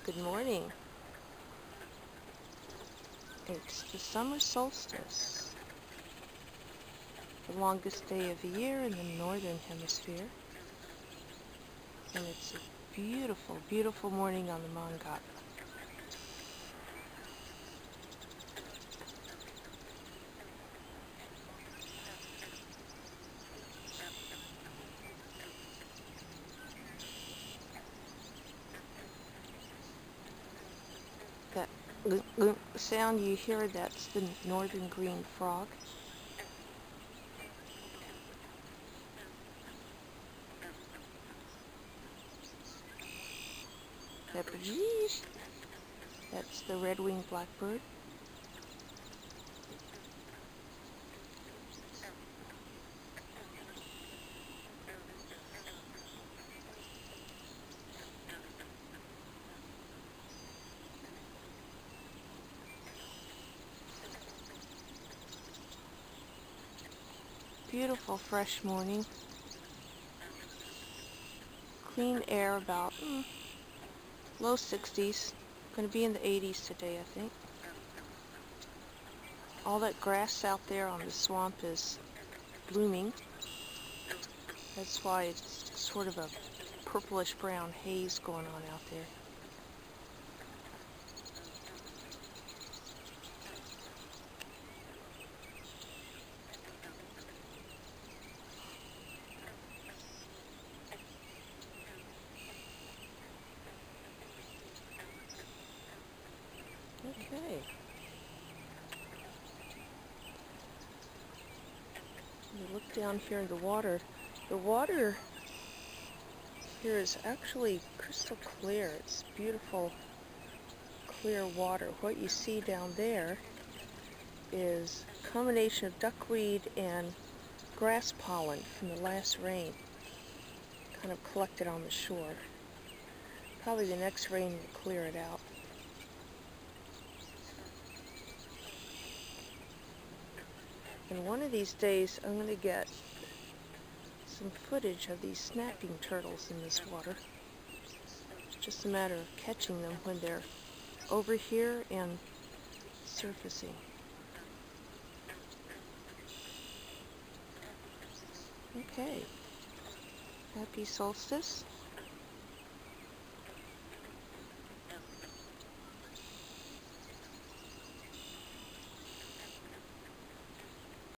Good morning. It's the summer solstice, the longest day of the year in the northern hemisphere, and it's a beautiful, beautiful morning on the Mongat. That sound you hear, that's the northern green frog. That's the red-winged blackbird. Beautiful fresh morning. Clean air, about low 60s. Going to be in the 80s today, I think. All that grass out there on the swamp is blooming. That's why it's sort of a purplish brown haze going on out there. Okay. You look down here in the water. The water here is actually crystal clear. It's beautiful, clear water. What you see down there is a combination of duckweed and grass pollen from the last rain, kind of collected on the shore. Probably the next rain will clear it out. And one of these days I'm going to get some footage of these snapping turtles in this water. It's just a matter of catching them when they're over here and surfacing. Okay. Happy solstice.